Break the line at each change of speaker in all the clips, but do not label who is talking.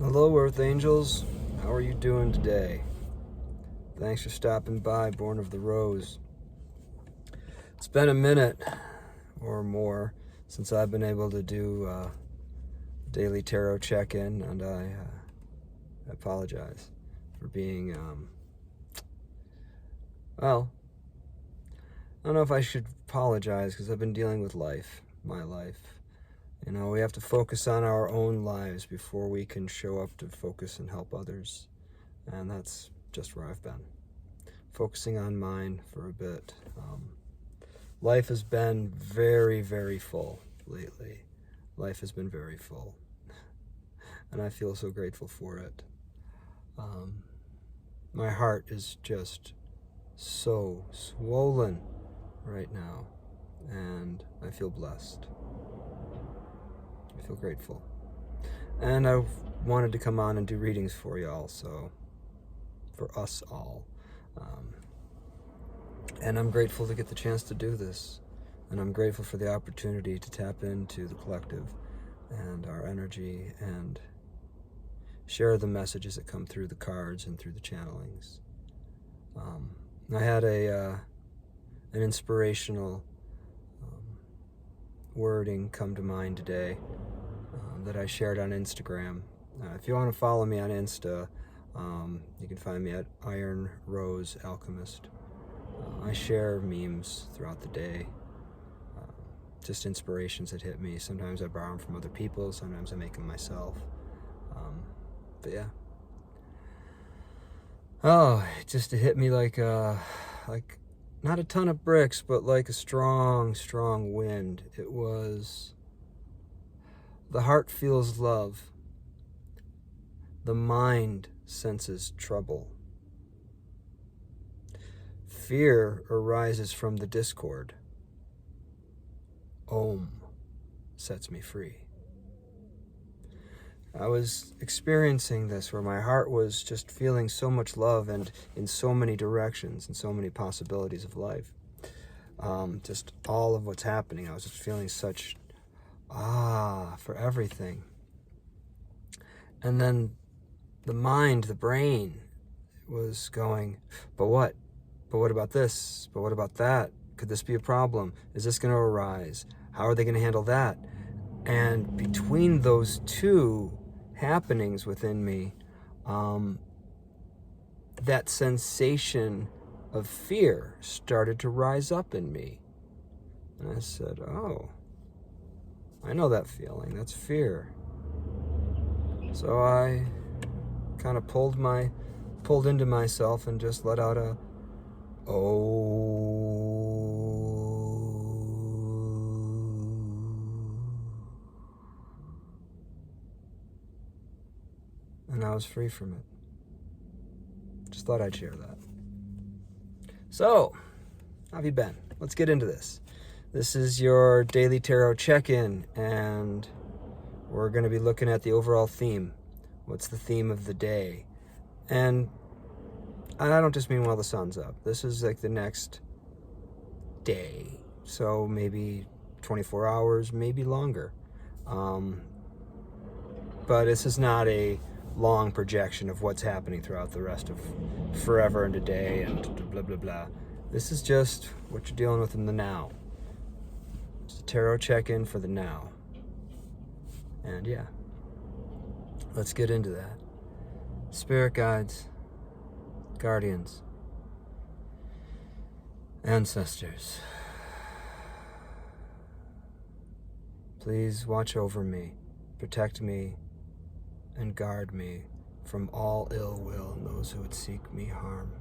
Hello, Earth Angels. How are you doing today? Thanks for stopping by, Born of the Rose. It's been a minute or more since I've been able to do a daily tarot check-in, and I apologize for being, well, I don't know if I should apologize because I've been dealing with my life. You know, we have to focus on our own lives before we can show up to focus and help others. And that's just where I've been. Focusing on mine for a bit. Life has been very, very full lately. Life has been very full. And I feel so grateful for it. My heart is just so swollen right now. And I feel blessed. I feel grateful. And I wanted to come on and do readings for y'all, so for us all. And I'm grateful to get the chance to do this. And I'm grateful for the opportunity to tap into the collective and our energy and share the messages that come through the cards and through the channelings. I had an inspirational wording come to mind today that I shared on Instagram. If you want to follow me on Insta, you can find me at Iron Rose Alchemist. I share memes throughout the day, just inspirations that hit me. Sometimes I borrow them from other people, sometimes I make them myself. But yeah. Oh, just it hit me like not a ton of bricks, but like a strong, strong wind. It was, the heart feels love. The mind senses trouble. Fear arises from the discord. Om sets me free. I was experiencing this where my heart was just feeling so much love and in so many directions and so many possibilities of life. Just all of what's happening. I was just feeling such for everything. And then the mind, the brain was going, but what? But what about this? But what about that? Could this be a problem? Is this going to arise? How are they going to handle that? And between those two happenings within me, that sensation of fear started to rise up in me. And I said, oh, I know that feeling. That's fear. So I kind of pulled into myself and just let out a and I was free from it. Just thought I'd share that. So, how have you been? Let's get into this. This is your daily tarot check-in, and we're going to be looking at the overall theme. What's the theme of the day? And I don't just mean while the sun's up. This is like the next day. So maybe 24 hours, maybe longer. But this is not a long projection of what's happening throughout the rest of forever and a day and blah, blah, blah. This is just what you're dealing with in the now. It's a tarot check-in for the now. And yeah, let's get into that. Spirit guides, guardians, ancestors, please watch over me, protect me, and guard me from all ill will and those who would seek me harm.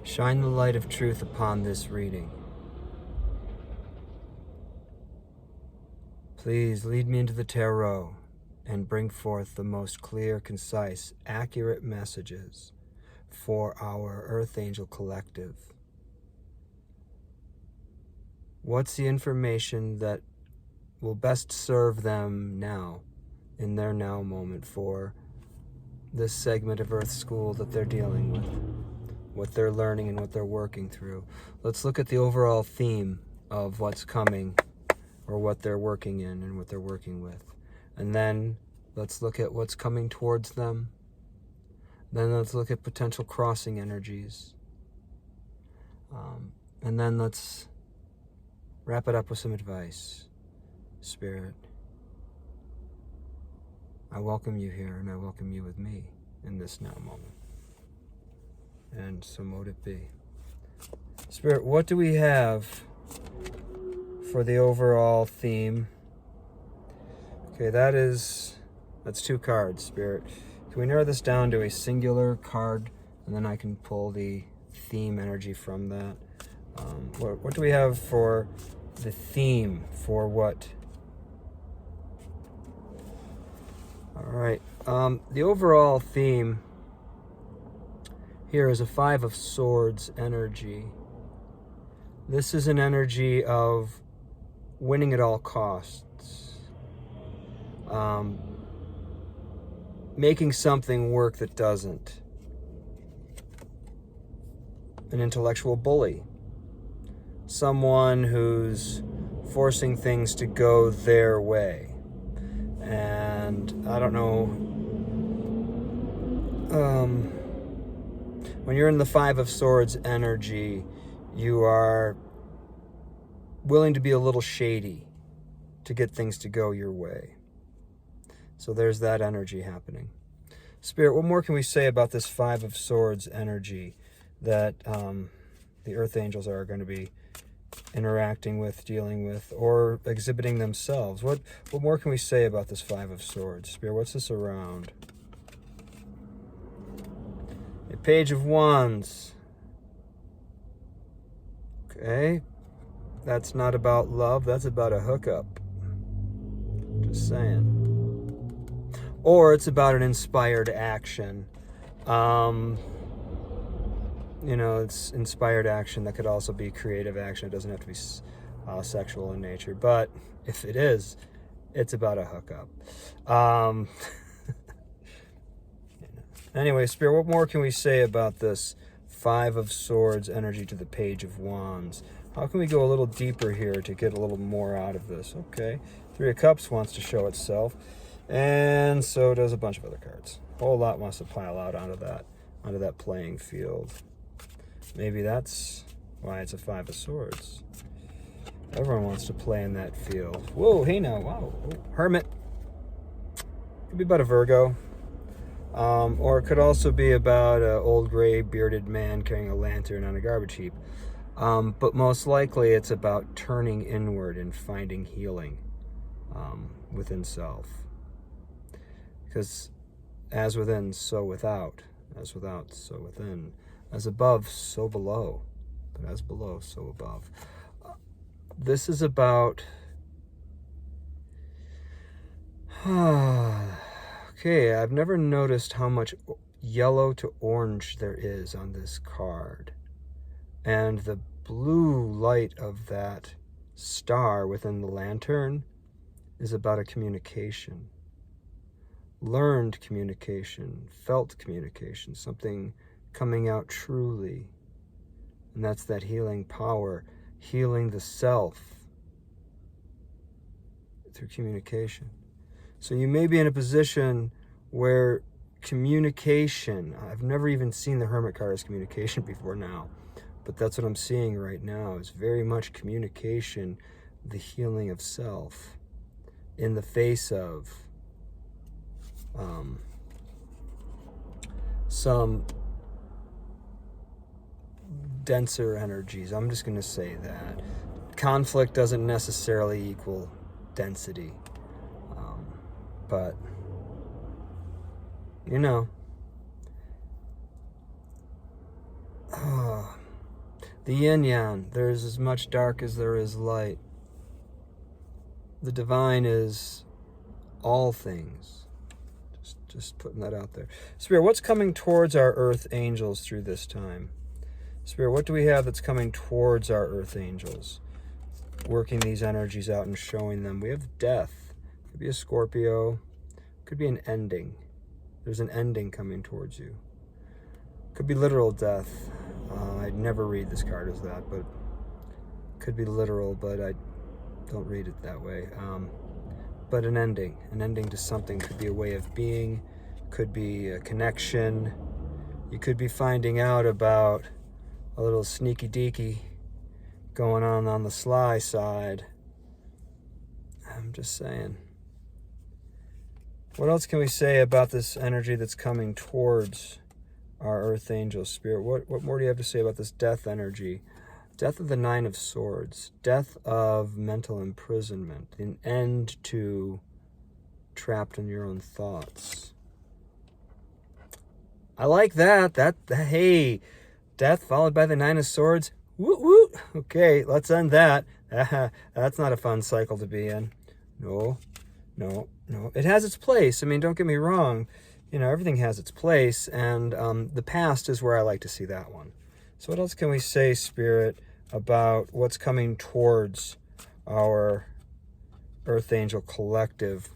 Shine the light of truth upon this reading. Please lead me into the tarot and bring forth the most clear, concise, accurate messages for our Earth Angel Collective. What's the information that will best serve them now, in their now moment, for this segment of Earth School that they're dealing with, what they're learning and what they're working through? Let's look at the overall theme of what's coming, or what they're working in and what they're working with. And then let's look at what's coming towards them. Then let's look at potential crossing energies. And then let's wrap it up with some advice. Spirit, I welcome you here, and I welcome you with me in this now moment. And so mote it be. Spirit, what do we have for the overall theme? Okay, that's 2 cards, Spirit. Can we narrow this down to a singular card, and then I can pull the theme energy from that? What do we have for the theme for what? All right. The overall theme here is a 5 of Swords energy. This is an energy of winning at all costs. Making something work that doesn't. An intellectual bully. Someone who's forcing things to go their way. And I don't know, when you're in the 5 of Swords energy, you are willing to be a little shady to get things to go your way. So there's that energy happening. Spirit, what more can we say about this 5 of Swords energy that the Earth Angels are going to be interacting with, dealing with, or exhibiting themselves? What more can we say about this 5 of Swords? Spirit, what's this around? A Page of Wands. Okay. That's not about love. That's about a hookup. Just saying. Or it's about an inspired action. It's inspired action that could also be creative action. It doesn't have to be sexual in nature. But if it is, it's about a hookup. Anyway, Spirit, what more can we say about this 5 of Swords energy to the Page of Wands? How can we go a little deeper here to get a little more out of this? Okay. 3 of Cups wants to show itself. And so does a bunch of other cards. A whole lot wants to pile out onto that playing field. Maybe that's why it's a 5 of Swords. Everyone wants to play in that field. Whoa, hey now, wow. Hermit. Could be about a Virgo. Or it could also be about an old gray bearded man carrying a lantern on a garbage heap. But most likely it's about turning inward and finding healing within self. Because as within, so without. As without, so within. As above, so below. But as below, so above. This is about... Okay, I've never noticed how much yellow to orange there is on this card. And the blue light of that star within the lantern is about a communication. Learned communication, felt communication, something coming out truly. And that's that healing power, healing the self through communication. So you may be in a position where communication, I've never even seen the Hermit card as communication before now, but that's what I'm seeing right now, is very much communication, the healing of self, in the face of some denser energies. I'm just going to say that. Conflict doesn't necessarily equal density. But, the yin-yang, there's as much dark as there is light. The divine is all things. Just putting that out there. Spirit, what's coming towards our Earth Angels through this time? Spirit, what do we have that's coming towards our Earth Angels? Working these energies out and showing them. We have death. Could be a Scorpio. Could be an ending. There's an ending coming towards you. Could be literal death. I'd never read this card as that, but could be literal, but I don't read it that way. but an ending to something. Could be a way of being, could be a connection. You could be finding out about a little sneaky deaky going on the sly side. I'm just saying. What else can we say about this energy that's coming towards our Earth Angel Spirit? What more do you have to say about this death energy? Death of the Nine of Swords. Death of mental imprisonment. An end to trapped in your own thoughts. I like that. Hey, death followed by the Nine of Swords. Woot woot. Okay, let's end that. That's not a fun cycle to be in. No. It has its place. I mean, don't get me wrong. Everything has its place, and the past is where I like to see that one. So what else can we say, Spirit, about what's coming towards our Earth Angel Collective?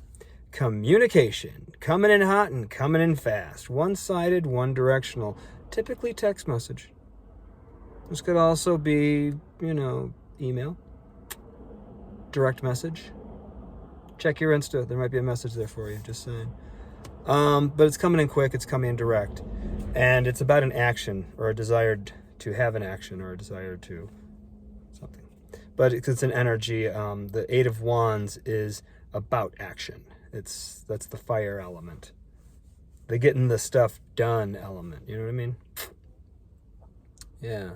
Communication. Coming in hot and coming in fast. One-sided, one-directional. Typically text message. This could also be, email. Direct message. Check your Insta. There might be a message there for you. Just saying. But it's coming in quick. It's coming in direct. And it's about an action or a desire to have an action or a desire to something. But it's an energy. The Eight of Wands is about action. That's the fire element. The getting the stuff done element. You know what I mean? Yeah.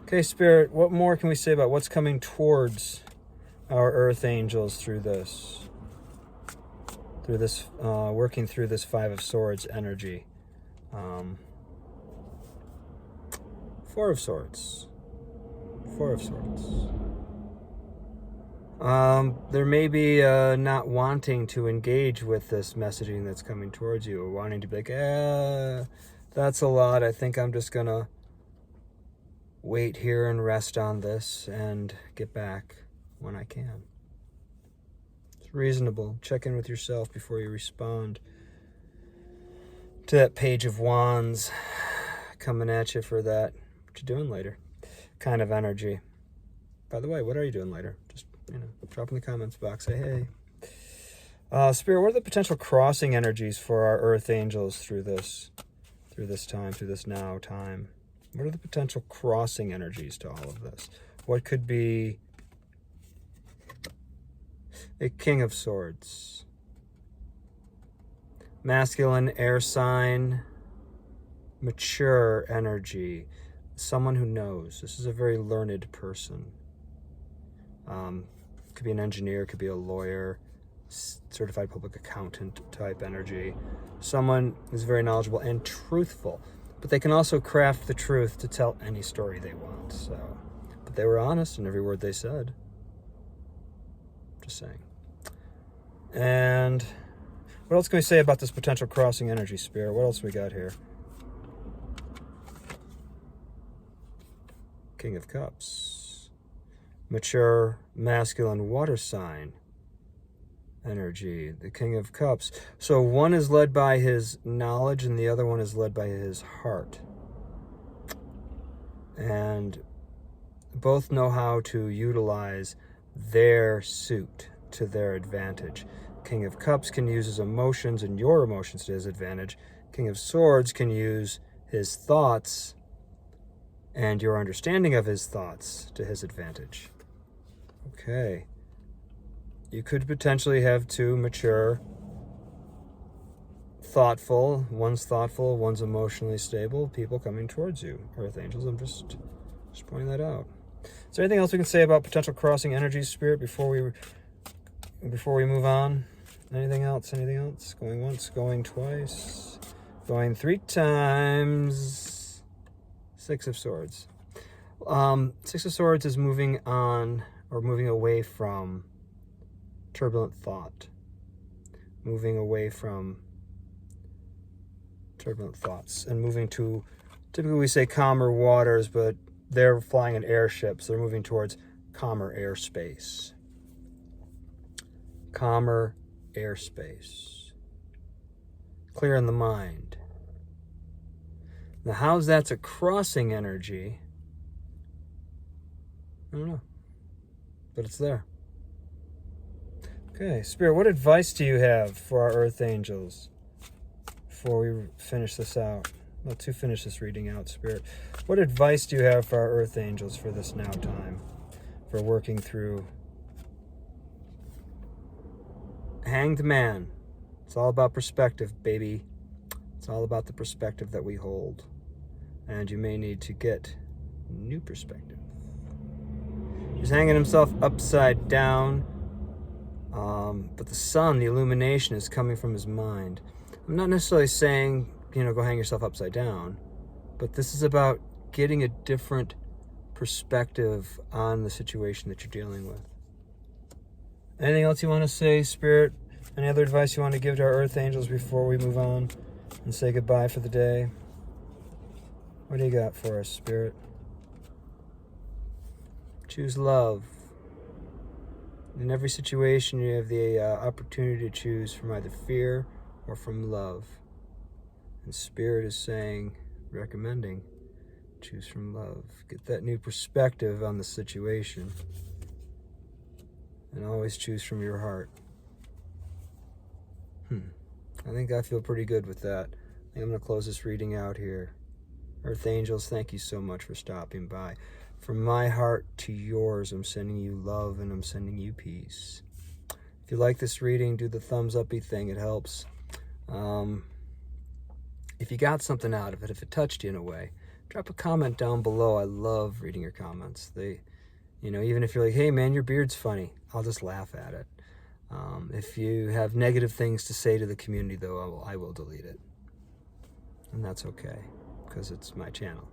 Okay, Spirit, what more can we say about what's coming towards our Earth Angels through this? Working through this Five of Swords energy. Four of Swords. There may be not wanting to engage with this messaging that's coming towards you, or wanting to be like, that's a lot. I think I'm just gonna wait here and rest on this and get back when I can. It's reasonable. Check in with yourself before you respond to that Page of Wands coming at you for that. What you doing later? Kind of energy. By the way, what are you doing later? Just, drop in the comments box. Say hey. Spirit, what are the potential crossing energies for our Earth Angels through this now time? What are the potential crossing energies to all of this? What could be a King of Swords? Masculine, air sign, mature energy. Someone who knows. This is a very learned person. Could be an engineer, could be a lawyer, certified public accountant type energy. Someone who's very knowledgeable and truthful. But they can also craft the truth to tell any story they want. But they were honest in every word they said. Just saying. And what else can we say about this potential crossing energy, Spirit? What else we got here? King of Cups. Mature, masculine water sign energy. The King of Cups. So one is led by his knowledge and the other one is led by his heart. And both know how to utilize their suit to their advantage. King of Cups can use his emotions and your emotions to his advantage. King of Swords can use his thoughts and your understanding of his thoughts to his advantage. Okay. You could potentially have two mature, thoughtful, one's emotionally stable people coming towards you, Earth Angels. I'm just pointing that out. Is there anything else we can say about potential crossing energies, Spirit, before we move on? Anything else? Going once, going twice, going three times. Six of Swords. Six of Swords is moving on, or moving away from turbulent thought. Moving away from turbulent thoughts and moving to, typically we say calmer waters, but they're flying in airships. They're moving towards calmer airspace. Calmer airspace. Clear in the mind. Now, how's that's a crossing energy? I don't know. But it's there. Okay, Spirit, what advice do you have for our Earth Angels before we finish this out? Well, to finish this reading out, Spirit, what advice do you have for our Earth Angels for this now time, for working through Hanged Man? It's all about perspective, baby. It's all about the perspective that we hold. And you may need to get new perspective. He's hanging himself upside down. But the sun, the illumination, is coming from his mind. I'm not necessarily saying, go hang yourself upside down. But this is about getting a different perspective on the situation that you're dealing with. Anything else you want to say, Spirit? Any other advice you want to give to our Earth Angels before we move on and say goodbye for the day? What do you got for us, Spirit? Choose love. In every situation, you have the opportunity to choose from either fear or from love. And Spirit is saying, recommending, choose from love. Get that new perspective on the situation. And always choose from your heart. I think I feel pretty good with that. I think I'm going to close this reading out here. Earth Angels, thank you so much for stopping by. From my heart to yours, I'm sending you love and I'm sending you peace. If you like this reading, do the thumbs uppy thing. It helps. If you got something out of it, if it touched you in a way, drop a comment down below. I love reading your comments. Even if you're like, hey man, your beard's funny, I'll just laugh at it. If you have negative things to say to the community, though, I will delete it. And that's okay, because it's my channel.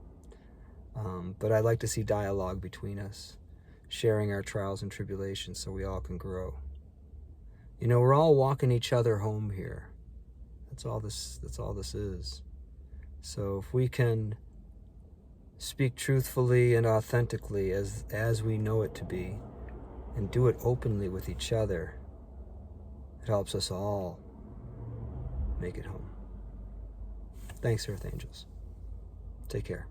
But I like to see dialogue between us, sharing our trials and tribulations so we all can grow. We're all walking each other home here. That's all this is. So if we can speak truthfully and authentically as we know it to be, and do it openly with each other, it helps us all make it home. Thanks, Earth Angels. Take care.